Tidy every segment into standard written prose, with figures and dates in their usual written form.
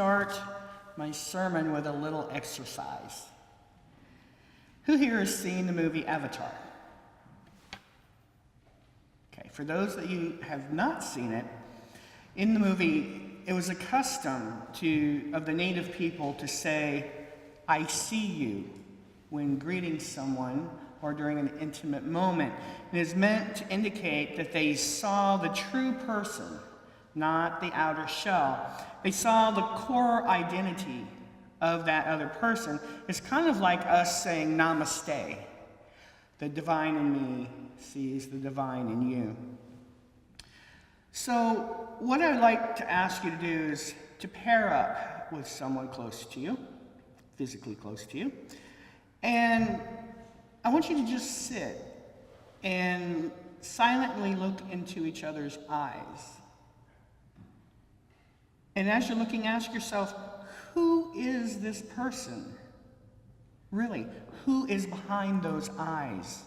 start my sermon with a little exercise. Who here has seen the movie Avatar? Okay, for those that you have not seen it, in the movie, it was a custom of the native people to say, "I see you," when greeting someone or during an intimate moment. It is meant to indicate that they saw the true person, not the outer shell. They saw the core identity of that other person. It's kind of like us saying namaste. The divine in me sees the divine in you. So what I'd like to ask you to do is to pair up with someone close to you, physically close to you, and I want you to just sit and silently look into each other's eyes. And as you're looking, ask yourself, who is this person? Really, who is behind those eyes?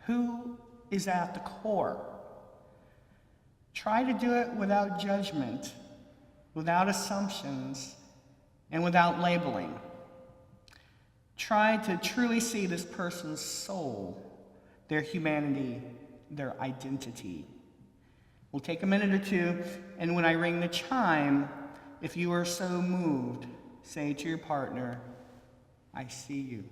Who is at the core? Try to do it without judgment, without assumptions, and without labeling. Try to truly see this person's soul, their humanity, their identity. We'll take a minute or two, and when I ring the chime, if you are so moved, say to your partner, "I see you."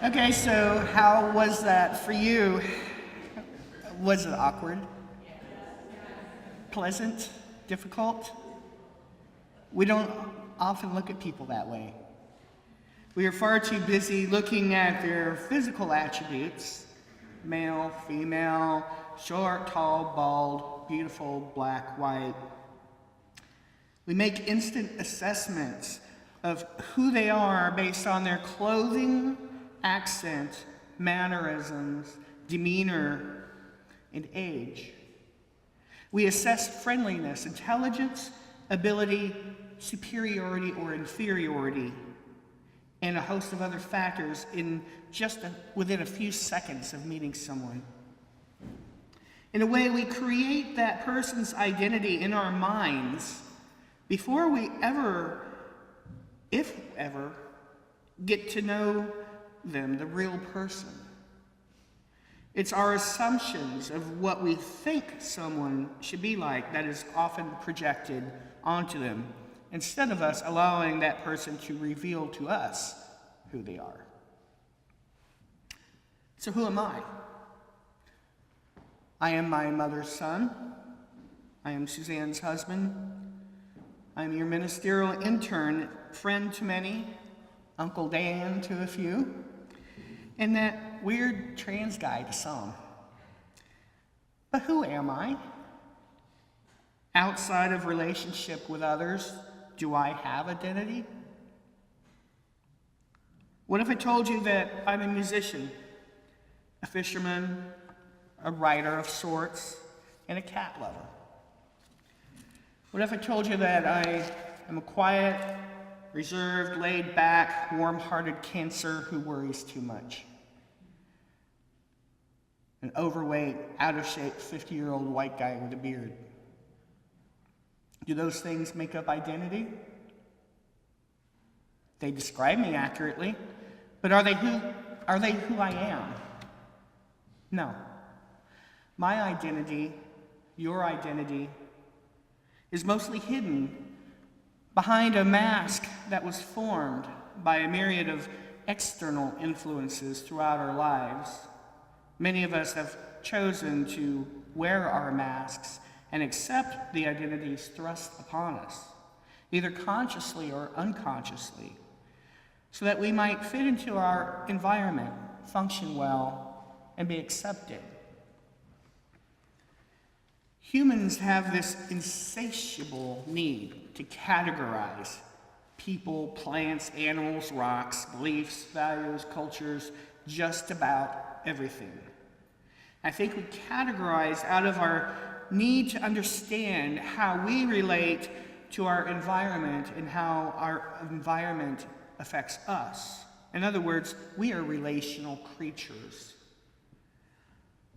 Okay, so how was that for you? Was it awkward? Pleasant? Difficult? We don't often look at people that way. We are far too busy looking at their physical attributes, male, female, short, tall, bald, beautiful, black, white. We make instant assessments of who they are based on their clothing, accent, mannerisms, demeanor, and age. We assess friendliness, intelligence, ability, superiority or inferiority, and a host of other factors within a few seconds of meeting someone. In a way, we create that person's identity in our minds before we ever, if ever, get to know them, the real person. It's our assumptions of what we think someone should be like that is often projected onto them, instead of us allowing that person to reveal to us who they are. So who am I? I am my mother's son. I am Suzanne's husband. I am your ministerial intern, friend to many, Uncle Dan to a few, and that weird trans guy to some. But who am I? Outside of relationship with others, do I have identity? What if I told you that I'm a musician, a fisherman, a writer of sorts, and a cat lover? What if I told you that I am a quiet, reserved, laid-back, warm-hearted Cancer who worries too much? An overweight, out-of-shape 50-year-old white guy with a beard. Do those things make up identity? They describe me accurately, but are they who I am? No. My identity, your identity, is mostly hidden behind a mask that was formed by a myriad of external influences throughout our lives. Many of us have chosen to wear our masks and accept the identities thrust upon us, either consciously or unconsciously, so that we might fit into our environment, function well, and be accepted. Humans have this insatiable need to categorize people, plants, animals, rocks, beliefs, values, cultures, just about everything. I think we categorize out of our need to understand how we relate to our environment and how our environment affects us. In other words, we are relational creatures.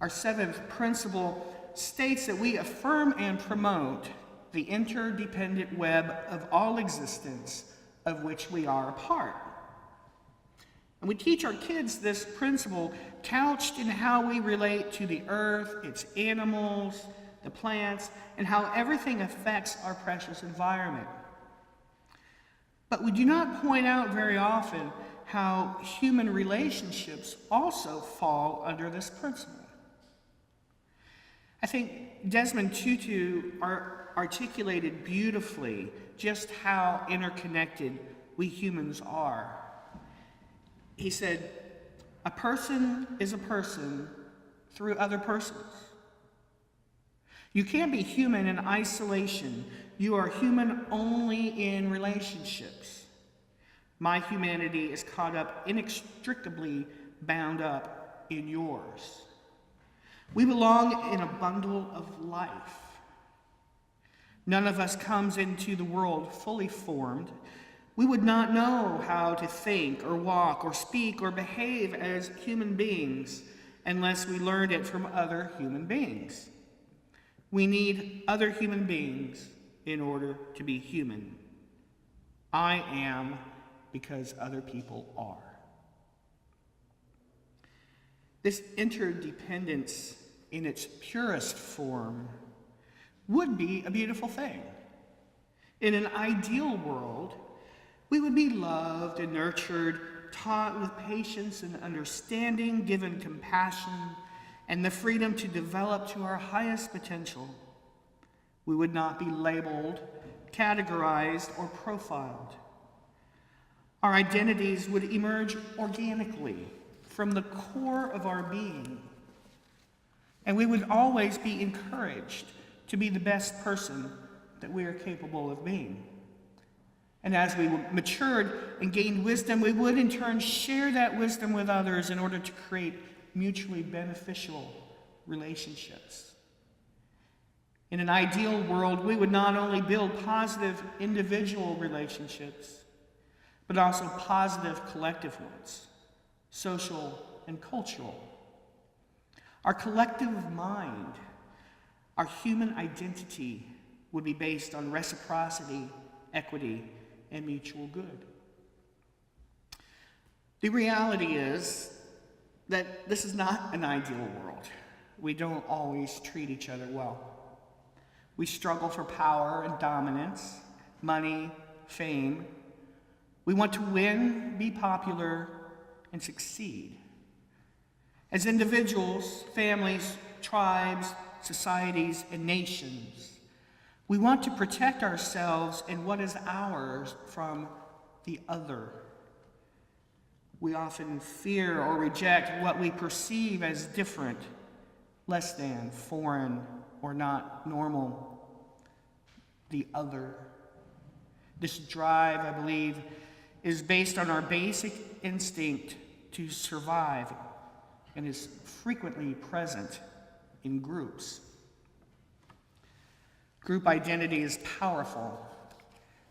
Our seventh principle states that we affirm and promote the interdependent web of all existence of which we are a part. And we teach our kids this principle couched in how we relate to the earth, its animals, the plants, and how everything affects our precious environment. But we do not point out very often how human relationships also fall under this principle. I think Desmond Tutu articulated beautifully just how interconnected we humans are. He said, "A person is a person through other persons. You can't be human in isolation. You are human only in relationships. My humanity is caught up, inextricably bound up in yours. We belong in a bundle of life. None of us comes into the world fully formed. We would not know how to think or walk or speak or behave as human beings unless we learned it from other human beings. We need other human beings in order to be human. I am because other people are." This interdependence in its purest form would be a beautiful thing. In an ideal world, we would be loved and nurtured, taught with patience and understanding, given compassion, and the freedom to develop to our highest potential. We would not be labeled, categorized, or profiled. Our identities would emerge organically from the core of our being, and we would always be encouraged to be the best person that we are capable of being. And as we matured and gained wisdom, we would in turn share that wisdom with others in order to create mutually beneficial relationships. In an ideal world, we would not only build positive individual relationships, but also positive collective ones, social and cultural. Our collective mind, our human identity, would be based on reciprocity, equity, and mutual good. The reality is that this is not an ideal world. We don't always treat each other well. We struggle for power and dominance, money, fame. We want to win, be popular, and succeed. As individuals, families, tribes, societies, and nations, we want to protect ourselves and what is ours from the other. We often fear or reject what we perceive as different, less than, foreign, or not normal. The other. This drive, I believe, is based on our basic instinct to survive and is frequently present in groups. Group identity is powerful,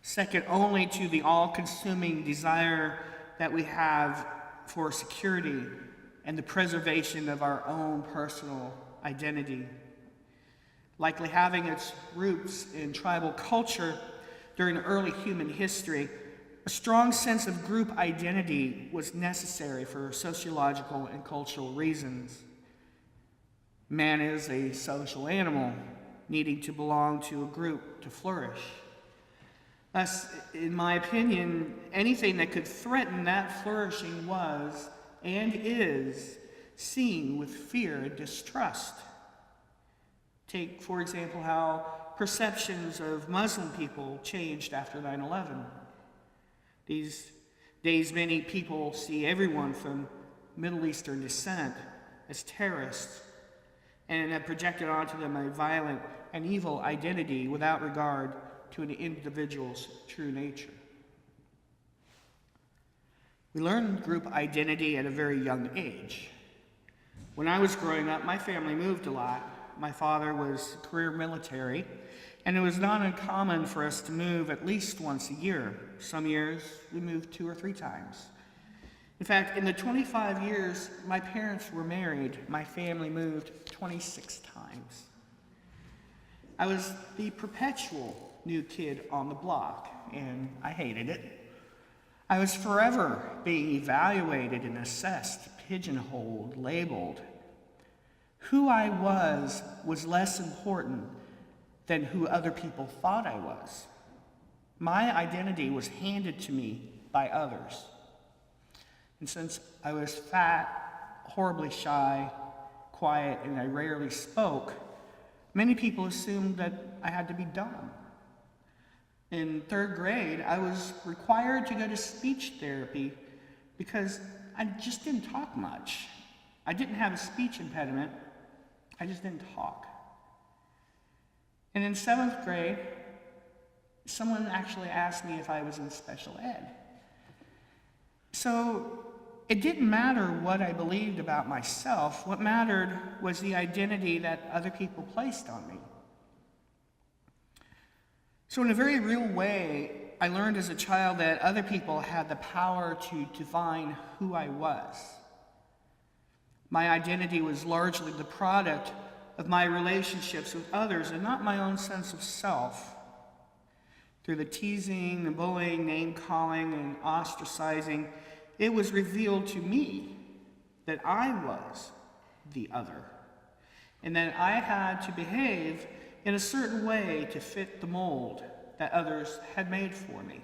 second only to the all-consuming desire that we have for security and the preservation of our own personal identity. Likely having its roots in tribal culture during early human history, a strong sense of group identity was necessary for sociological and cultural reasons. Man is a social animal. needing to belong to a group to flourish. Thus, in my opinion, anything that could threaten that flourishing was and is seen with fear and distrust. Take, for example, how perceptions of Muslim people changed after 9/11. These days, many people see everyone from Middle Eastern descent as terrorists and have projected onto them a violent and evil identity without regard to an individual's true nature. We learn group identity at a very young age. When I was growing up, my family moved a lot. My father was career military, and it was not uncommon for us to move at least once a year. Some years, we moved 2 or 3 times. In fact, in the 25 years my parents were married, my family moved 26 times. I was the perpetual new kid on the block, and I hated it. I was forever being evaluated and assessed, pigeonholed, labeled. Who I was less important than who other people thought I was. My identity was handed to me by others. And since I was fat, horribly shy, quiet, and I rarely spoke, many people assumed that I had to be dumb. In 3rd grade, I was required to go to speech therapy because I just didn't talk much. I didn't have a speech impediment, I just didn't talk. And in 7th grade, someone actually asked me if I was in special ed. So it didn't matter what I believed about myself. What mattered was the identity that other people placed on me. So in a very real way, I learned as a child that other people had the power to define who I was. My identity was largely the product of my relationships with others and not my own sense of self. Through the teasing, the bullying, name-calling, and ostracizing, it was revealed to me that I was the other, and that I had to behave in a certain way to fit the mold that others had made for me.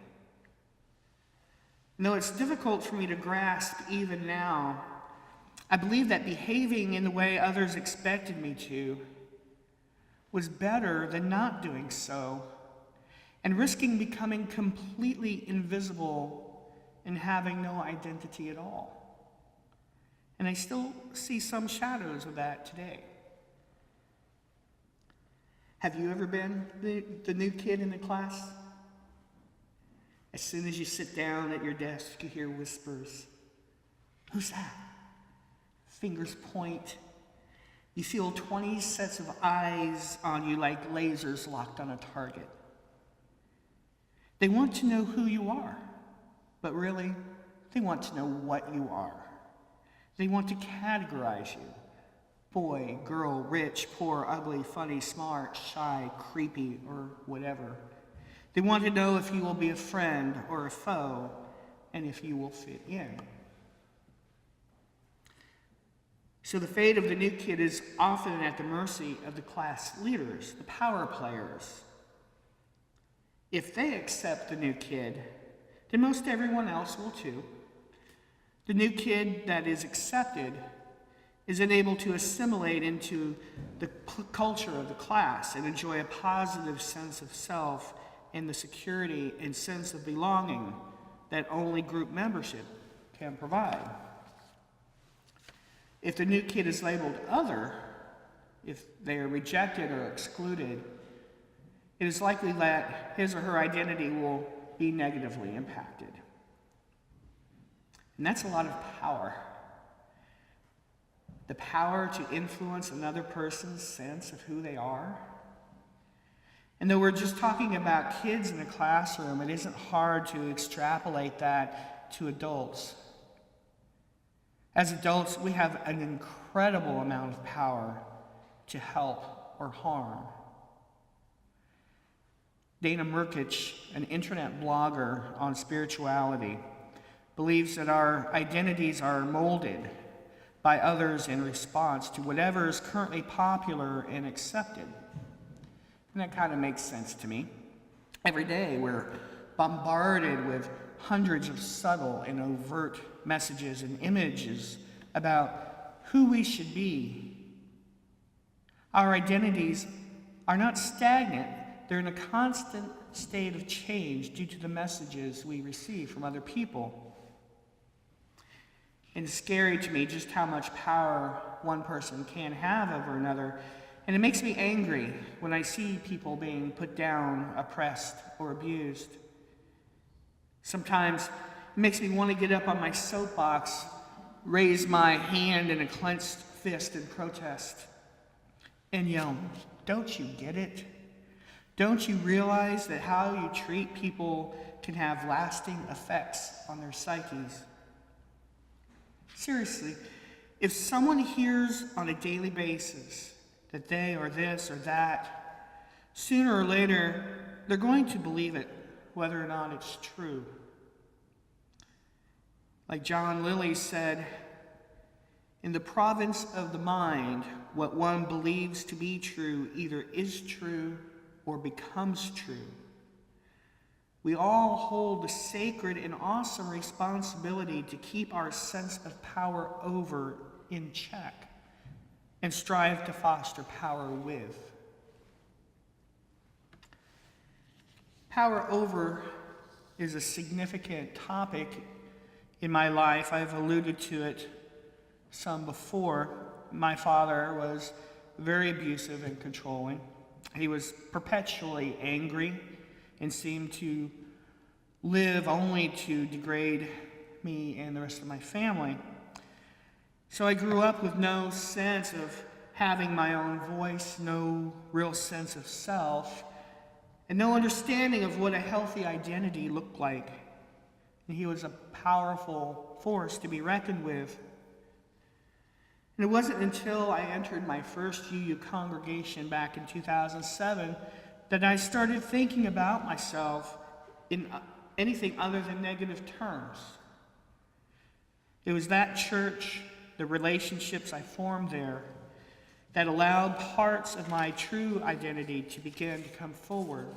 And though it's difficult for me to grasp even now, I believe that behaving in the way others expected me to was better than not doing so, and risking becoming completely invisible and having no identity at all. And I still see some shadows of that today. Have you ever been the new kid in the class? As soon as you sit down at your desk, you hear whispers. Who's that? Fingers point. You feel 20 sets of eyes on you like lasers locked on a target. They want to know who you are, but really, they want to know what you are. They want to categorize you. Boy, girl, rich, poor, ugly, funny, smart, shy, creepy, or whatever. They want to know if you will be a friend or a foe, and if you will fit in. So the fate of the new kid is often at the mercy of the class leaders, the power players. If they accept the new kid, then most everyone else will too. The new kid that is accepted is unable to assimilate into the culture of the class and enjoy a positive sense of self and the security and sense of belonging that only group membership can provide. If the new kid is labeled other, if they are rejected or excluded, it is likely that his or her identity will be negatively impacted. And that's a lot of power. The power to influence another person's sense of who they are. And though we're just talking about kids in a classroom, it isn't hard to extrapolate that to adults. As adults, we have an incredible amount of power to help or harm. Dana Murkich, an internet blogger on spirituality, believes that our identities are molded by others in response to whatever is currently popular and accepted. And that kind of makes sense to me. Every day we're bombarded with hundreds of subtle and overt messages and images about who we should be. Our identities are not stagnant. They're in a constant state of change due to the messages we receive from other people. And it's scary to me just how much power one person can have over another. And it makes me angry when I see people being put down, oppressed, or abused. Sometimes it makes me want to get up on my soapbox, raise my hand in a clenched fist in protest, and yell, "Don't you get it? Don't you realize that how you treat people can have lasting effects on their psyches?" Seriously, if someone hears on a daily basis that they are this or that, sooner or later, they're going to believe it, whether or not it's true. Like John Lilly said, in the province of the mind, what one believes to be true either is true or becomes true. We all hold the sacred and awesome responsibility to keep our sense of power over in check and strive to foster power with. Power over is a significant topic in my life. I've alluded to it some before. My father was very abusive and controlling. He was perpetually angry and seemed to live only to degrade me and the rest of my family. So I grew up with no sense of having my own voice, no real sense of self, and no understanding of what a healthy identity looked like. And he was a powerful force to be reckoned with. And it wasn't until I entered my first UU congregation back in 2007 that I started thinking about myself in anything other than negative terms. It was that church, the relationships I formed there, that allowed parts of my true identity to begin to come forward.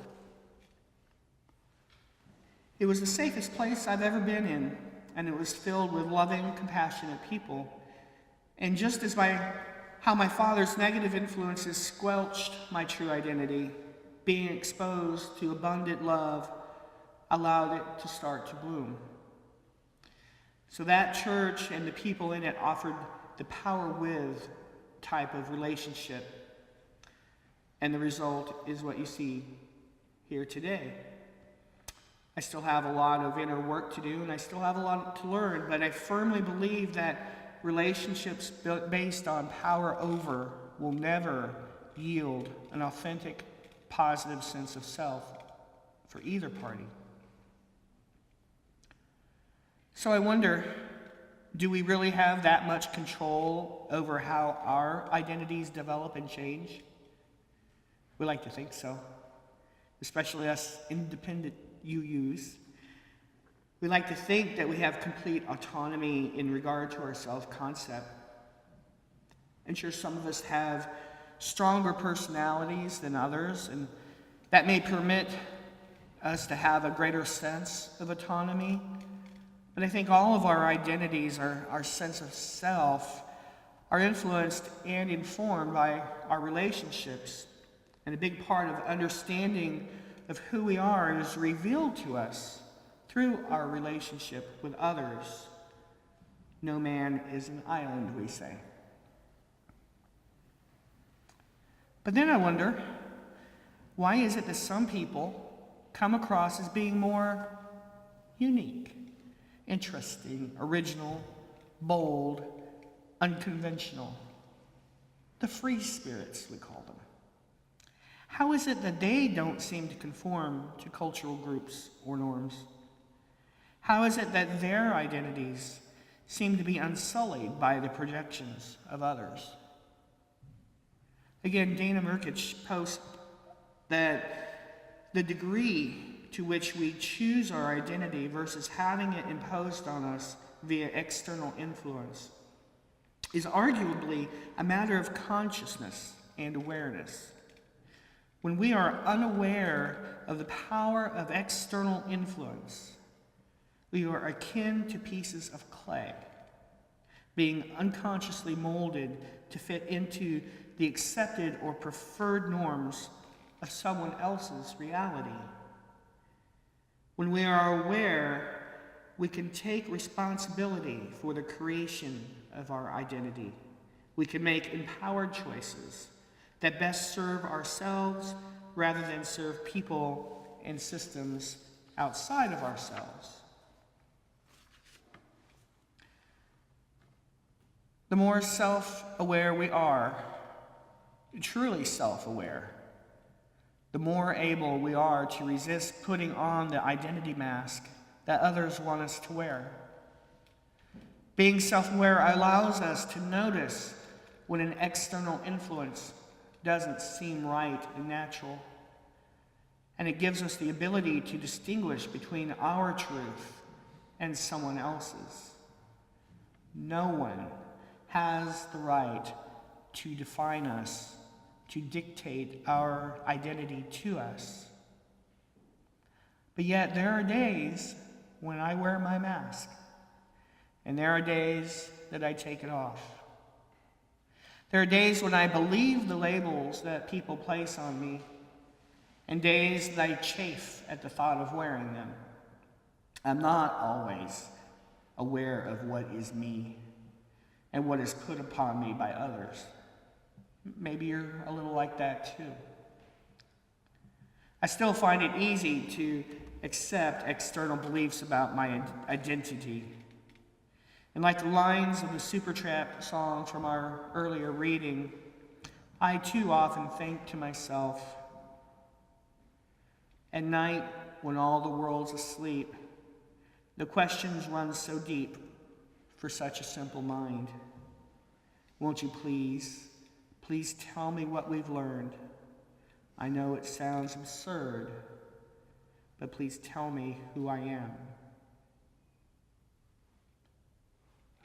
It was the safest place I've ever been in, and it was filled with loving, compassionate people. And just as how my father's negative influences squelched my true identity, being exposed to abundant love allowed it to start to bloom. So that church and the people in it offered the power with type of relationship. And the result is what you see here today. I still have a lot of inner work to do, and I still have a lot to learn, but I firmly believe that relationships based on power over will never yield an authentic, positive sense of self for either party. So I wonder, do we really have that much control over how our identities develop and change? We like to think so, especially us independent UUs. We like to think that we have complete autonomy in regard to our self-concept. I'm sure some of us have stronger personalities than others, and that may permit us to have a greater sense of autonomy. But I think all of our identities, our sense of self, are influenced and informed by our relationships. And a big part of understanding of who we are is revealed to us through our relationship with others. No man is an island, we say. But then I wonder, why is it that some people come across as being more unique, interesting, original, bold, unconventional? The free spirits, we call them. How is it that they don't seem to conform to cultural groups or norms? How is it that their identities seem to be unsullied by the projections of others? Again, Dana Murkich posts that the degree to which we choose our identity versus having it imposed on us via external influence is arguably a matter of consciousness and awareness. when we are unaware of the power of external influence, we are akin to pieces of clay, being unconsciously molded to fit into the accepted or preferred norms of someone else's reality. When we are aware, we can take responsibility for the creation of our identity. We can make empowered choices that best serve ourselves rather than serve people and systems outside of ourselves. The more self-aware we are, truly self-aware, the more able we are to resist putting on the identity mask that others want us to wear. Being self-aware allows us to notice when an external influence doesn't seem right and natural, and it gives us the ability to distinguish between our truth and someone else's. No one has the right to define us, to dictate our identity to us. But yet there are days when I wear my mask, and there are days that I take it off. There are days when I believe the labels that people place on me, and days that I chafe at the thought of wearing them. I'm not always aware of what is me and what is put upon me by others. Maybe you're a little like that too. I still find it easy to accept external beliefs about my identity. And like the lines of the Supertramp song from our earlier reading, I too often think to myself, at night when all the world's asleep, the questions run so deep for such a simple mind. Won't you please tell me what we've learned? I know it sounds absurd, but please tell me who I am.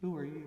Who are you?